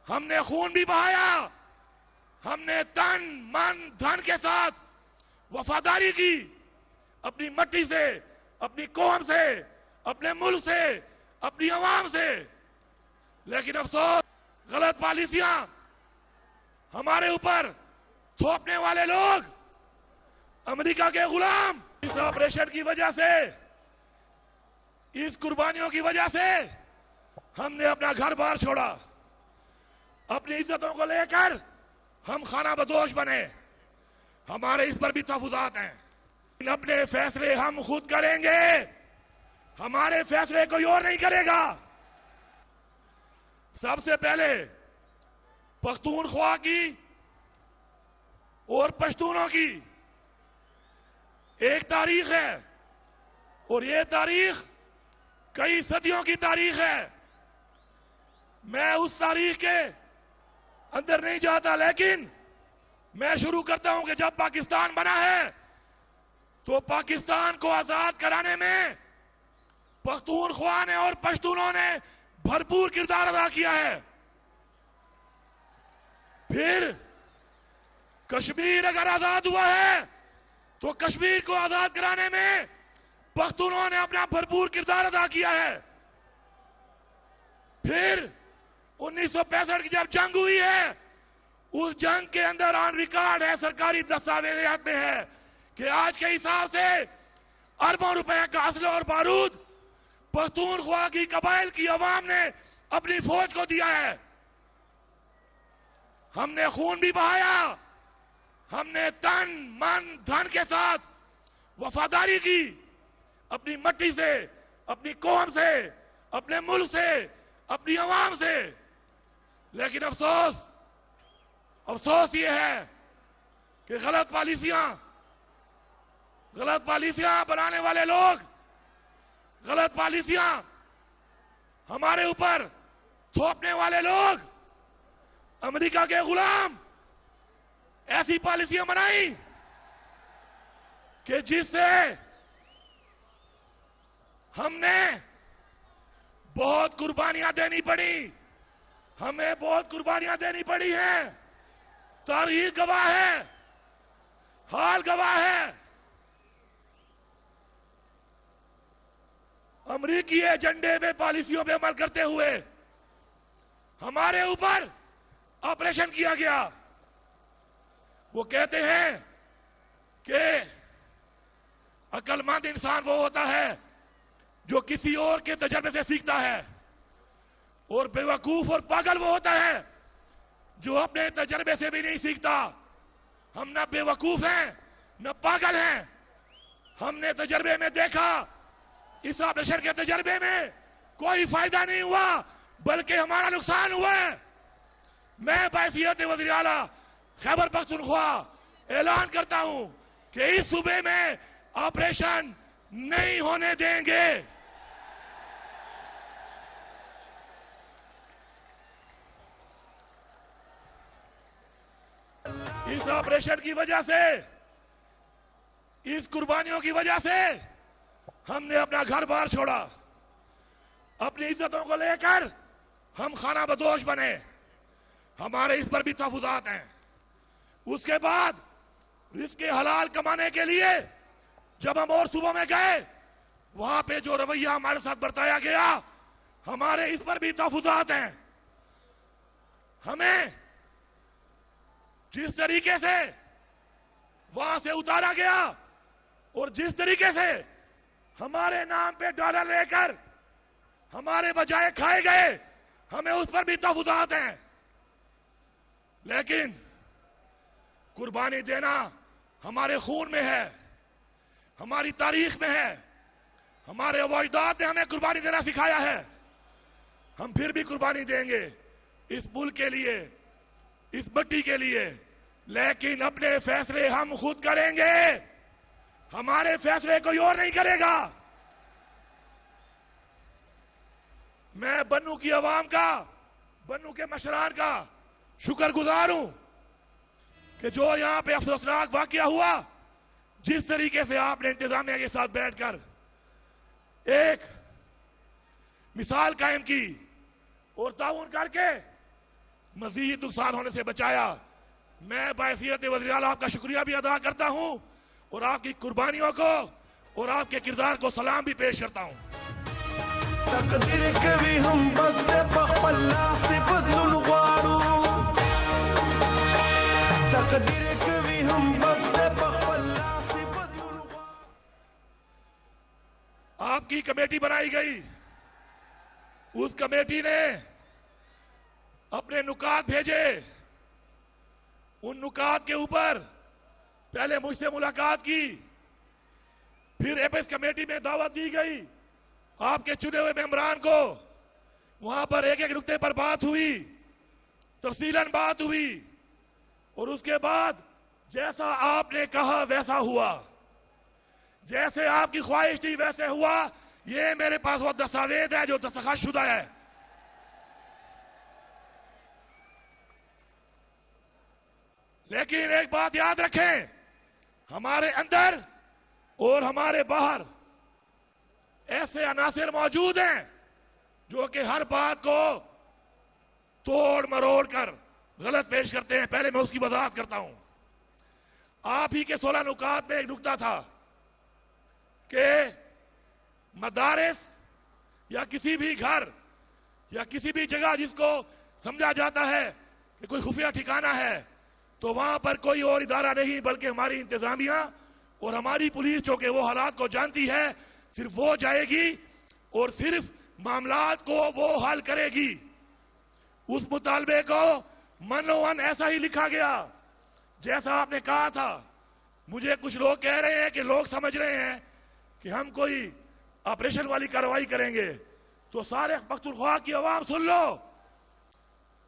हमने खून भी बहाया, हमने तन मन धन के साथ वफादारी की, अपनी मट्टी से, अपनी कौम से, अपने मुल्क से, अपनी आवाम से। लेकिन अफसोस, गलत पॉलिसियां हमारे ऊपर थोपने वाले लोग अमेरिका के गुलाम, इस ऑपरेशन की वजह से, इस कुर्बानियों की वजह से हमने अपना घर बार छोड़ा, अपनी इज्जतों को लेकर हम खाना बदोश बने। हमारे इस पर भी तहफुजात हैं। अपने फैसले हम खुद करेंगे, हमारे फैसले कोई और नहीं करेगा। सबसे पहले पख्तूनख्वा की और पश्तूनों की एक तारीख है, और ये तारीख कई सदियों की तारीख है। मैं उस तारीख के अंदर नहीं जाता, लेकिन मैं शुरू करता हूं कि जब पाकिस्तान बना है तो पाकिस्तान को आजाद कराने में पख्तूनख्वा ने और पश्तूनों ने भरपूर किरदार अदा किया है। फिर कश्मीर अगर आजाद हुआ है तो कश्मीर को आजाद कराने में पख्तूनों ने अपना भरपूर किरदार अदा किया है। फिर 1965 की जब जंग हुई है, उस जंग के अंदर ऑन रिकॉर्ड है, सरकारी दस्तावेजात में है कि आज के हिसाब से अरबों रुपए का असला और बारूद पख्तूनख्वा की कबाइल की अवाम ने अपनी फौज को दिया है। हमने खून भी बहाया, हमने तन मन धन के साथ वफादारी की, अपनी मट्टी से, अपनी कौम से, अपने मुल्क से, अपनी आवाम से। लेकिन अफसोस ये है कि गलत पॉलिसियां बनाने वाले लोग, गलत पॉलिसियां हमारे ऊपर थोपने वाले लोग, अमेरिका के गुलाम, ऐसी पॉलिसियां बनाई कि जिससे हमने बहुत कुर्बानियां देनी पड़ी, हमें बहुत कुर्बानियां देनी पड़ी हैं। तारीख गवाह है, हाल गवाह है। अमरीकी एजेंडे में, पॉलिसियों पे अमल करते हुए हमारे ऊपर ऑपरेशन किया गया। वो कहते हैं कि अक्लमंद इंसान वो होता है जो किसी और के तजर्बे से सीखता है, और बेवकूफ और पागल वो होता है जो अपने तजर्बे से भी नहीं सीखता। हम न बेवकूफ हैं न पागल हैं। हमने तजर्बे में देखा, इस ऑपरेशन के तजर्बे में कोई फायदा नहीं हुआ, बल्कि हमारा नुकसान हुआ है। मैं बैसियत वज़ीर आला खैबर पख्तूनख्वा ऐलान करता हूं कि इस सूबे में ऑपरेशन नहीं होने देंगे। इस ऑपरेशन की वजह से, इस कुर्बानियों की वजह से हमने अपना घर बार छोड़ा, अपनी इज्जतों को लेकर हम खाना बदोश बने। हमारे इस पर भी तहफुजात हैं। उसके बाद रिस्क हलाल कमाने के लिए जब हम और सूबों में गए, वहां पे जो रवैया हमारे साथ बरताया गया, हमारे इस पर भी तहफुजात हैं। हमें जिस तरीके से वहां से उतारा गया और जिस तरीके से हमारे नाम पे डॉलर लेकर हमारे बजाय खाए गए, हमें उस पर भी तहफुजात हैं। लेकिन कुर्बानी देना हमारे खून में है, हमारी तारीख में है, हमारे अजदाद ने हमें कुर्बानी देना सिखाया है। हम फिर भी कुर्बानी देंगे इस मुल्क के लिए, इस मट्टी के लिए, लेकिन अपने फैसले हम खुद करेंगे, हमारे फैसले कोई और नहीं करेगा। मैं बन्नू की आवाम का, बन्नू के मशरान का शुक्रगुजार हूं कि जो यहां पे अफसोसनाक वाकया हुआ, जिस तरीके से आपने इंतजामिया के साथ बैठकर एक मिसाल कायम की और ताउन करके मजीद नुकसान होने से बचाया। मैं बायसियत वज़ीर आला आपका शुक्रिया भी अदा करता हूं और आपकी कुर्बानियों को और आपके किरदार को सलाम भी पेश करता हूं। तकदीर के भी हम बस दे पखपल्ला से बदलुन वारू, तकदीर के भी हम बस दे पखपल्ला से बदलुन वारू। आपकी कमेटी बनाई गई, उस कमेटी ने अपने नुकात भेजे, उन नुकात के ऊपर पहले मुझसे मुलाकात की, फिर एपेक्स कमेटी में दावत दी गई, आपके चुने हुए मेंबरान को वहां पर एक एक नुक्ते पर बात हुई, तफसीलन बात हुई और उसके बाद जैसा आपने कहा वैसा हुआ, जैसे आपकी ख्वाहिश थी वैसे हुआ। ये मेरे पास वो दस्तावेज है जो दस्तखत शुदा है। लेकिन एक बात याद रखें, हमारे अंदर और हमारे बाहर ऐसे अनासिर मौजूद हैं जो कि हर बात को तोड़ मरोड़ कर गलत पेश करते हैं। पहले मैं उसकी वजाहत करता हूं। आप ही के 16 नुकात में एक नुकता था कि मदारिस या किसी भी घर या किसी भी जगह जिसको समझा जाता है कि कोई खुफिया ठिकाना है, तो वहां पर कोई और इदारा नहीं बल्कि हमारी इंतजामिया और हमारी पुलिस जो कि वो हालात को जानती है, सिर्फ वो जाएगी और सिर्फ मामलात को वो हल करेगी। उस मुतालबे को मनोवन ऐसा ही लिखा गया जैसा आपने कहा था। मुझे कुछ लोग कह रहे हैं कि लोग समझ रहे हैं कि हम कोई ऑपरेशन वाली कार्रवाई करेंगे, तो सारे पख्तूनख्वा की आवाम सुन लो,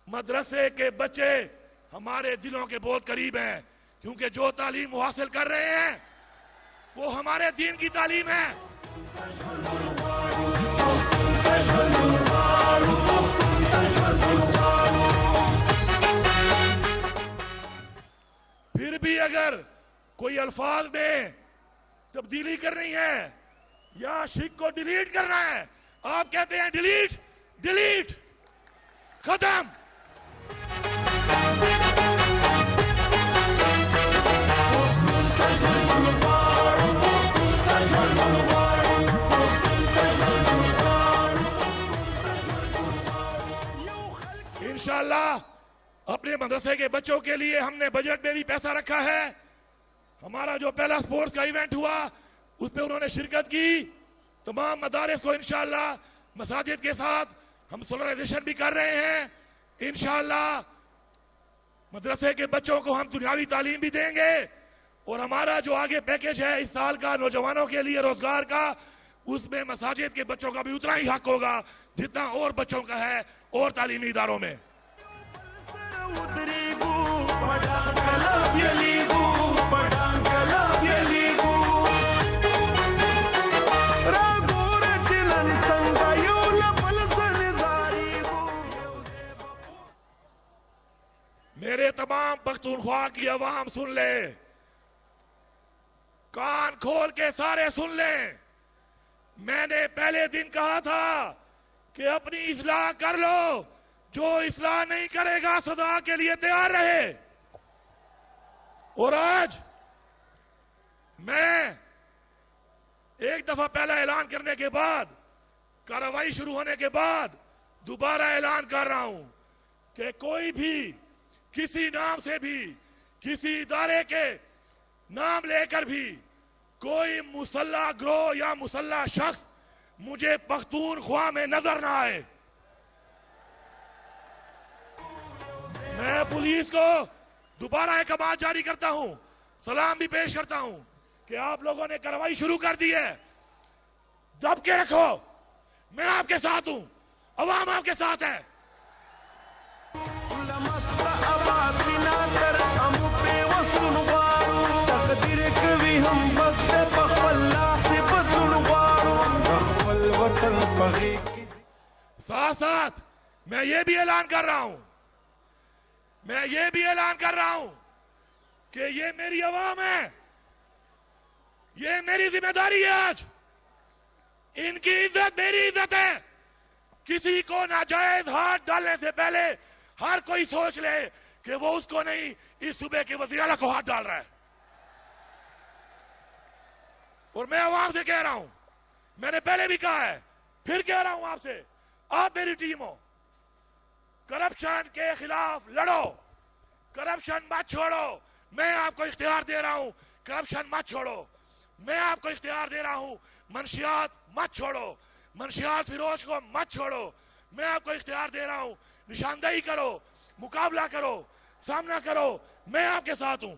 मदरसे के बच्चे हमारे दिलों के बहुत करीब हैं, क्योंकि जो तालीम वो हासिल कर रहे हैं वो हमारे दीन की तालीम है। फिर भी अगर कोई अल्फाज में तब्दीली करनी है या शिक को डिलीट करना है, आप कहते हैं डिलीट डिलीट, खत्म। इंशाअल्लाह अपने मदरसे के बच्चों के लिए हमने बजट में भी पैसा रखा है। हमारा जो पहला स्पोर्ट्स का इवेंट हुआ उसमें उन्होंने शिरकत की। तमाम मदारिस को इंशाअल्लाह मसाजिद के साथ हम सोलराइजेशन भी कर रहे हैं। इंशाअल्लाह मदरसे के बच्चों को हम दुनियावी तालीम भी देंगे और हमारा जो आगे पैकेज है इस साल का नौजवानों के लिए रोजगार का, उसमें मसाजिद के बच्चों का भी उतना ही हक होगा जितना और बच्चों का है और तालीमी इदारों में। मेरे तमाम पख्तूनख्वा की आवाम सुन ले, कान खोल के सारे सुन ले। मैंने पहले दिन कहा था कि अपनी इस्लाह कर लो, जो इस्लाह नहीं करेगा सदा के लिए तैयार रहे। और आज मैं एक दफा पहला ऐलान करने के बाद, कार्रवाई शुरू होने के बाद दोबारा ऐलान कर रहा हूं कि कोई भी किसी नाम से भी, किसी इदारे के नाम लेकर भी कोई मुसल्ला ग्रोह या मुसल्ला शख्स मुझे पख्तूनख्वा में नजर ना आए। मैं पुलिस को दोबारा एक आवाज जारी करता हूं, सलाम भी पेश करता हूं कि आप लोगों ने कार्रवाई शुरू कर दी है, दब के रखो। मैं आपके साथ हूं, अवाम आपके साथ है। साथ साथ मैं ये भी ऐलान कर रहा हूं, कि ये मेरी आवाम है, ये मेरी जिम्मेदारी है। आज इनकी इज्जत मेरी इज्जत है। किसी को नाजायज हाथ डालने से पहले हर कोई सोच ले कि वो उसको नहीं, इस सूबे के वज़ीर आला को हाथ डाल रहा है। और मैं आवाम से कह रहा हूं, मैंने पहले भी कहा है, फिर कह रहा हूं आपसे, आप मेरी टीम हो, करप्शन के खिलाफ लड़ो, करप्शन मत छोड़ो। मैं आपको इख्तियार दे रहा हूं, करप्शन मत छोड़ो। मैं आपको इख्तियार दे रहा हूं, मंशियात मत छोड़ो, मंशियात फिरोज को मत छोड़ो। मैं आपको इख्तियार दे रहा हूं, निशानदेही करो, मुकाबला करो, सामना करो, मैं आपके साथ हूं।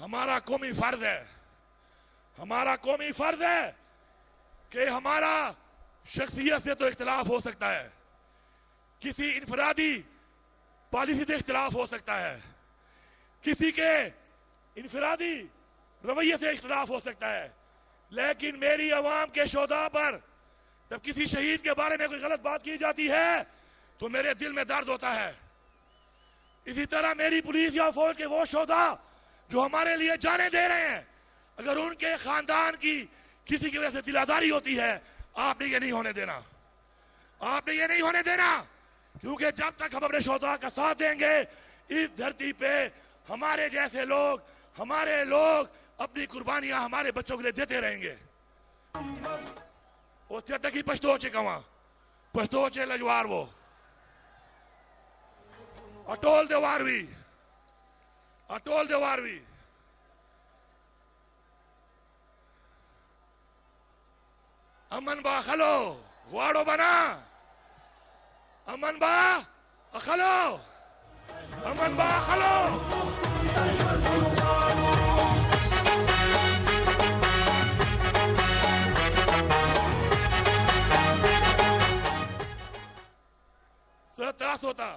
हमारा कौमी फर्ज है, हमारा कौमी फर्ज है कि हमारा शख्सियत से तो इख्तिलाफ हो सकता है, किसी इनफरादी पॉलिसी से इख्तिलाफ हो सकता है, किसी के इनफरादी रवैये से इख्तिलाफ हो सकता है, लेकिन मेरी आवाम के शोधा पर जब किसी शहीद के बारे में कोई गलत बात की जाती है तो मेरे दिल में दर्द होता है। इसी तरह मेरी पुलिस या फौज के वो शोधा जो हमारे लिए जाने दे रहे हैं, अगर उनके खानदान की किसी की वजह से दिलादारी होती है, आपने ये नहीं होने देना, आपने ये नहीं होने देना। क्योंकि जब तक हम अपने शोधा का साथ देंगे, इस धरती पे हमारे जैसे लोग अपनी कुर्बानियां हमारे बच्चों के लिए देते रहेंगे। वो चटकी पश्तो कवा पश्तो लजवार वो अटोल देवारवी अमन बा खलो वाड़ो बना, अमन बा अखलो, अमन बा अखलो। तास होता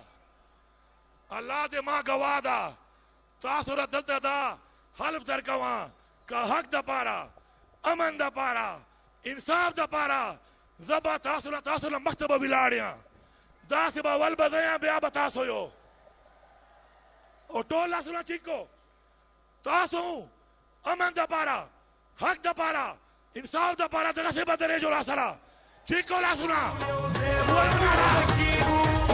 अल्लाह दे मां गवादा तासुरा दलता दा हल्फ दरकवा का हक दा पारा, अमन दा पारा, इंसाफ दा पारा, जबा तासुरा मख्तबा बिलाड़िया दासिबा वल बदया ब्या बतासोयो ओ टोला सुना चिको तासो अमन दा पारा, हक दा पारा, इंसाफ दा पारा दगसे बदरे जो रासरा चिको ला सुना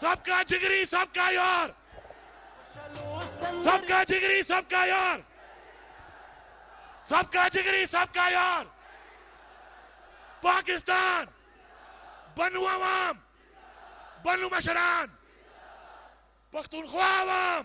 सबका जिगरी सबका यार सबका जिगरी सबका यार सबका जिगरी सबका यार पाकिस्तान बनु अवाम बनु मशरान पख्तूनख्वा अवाम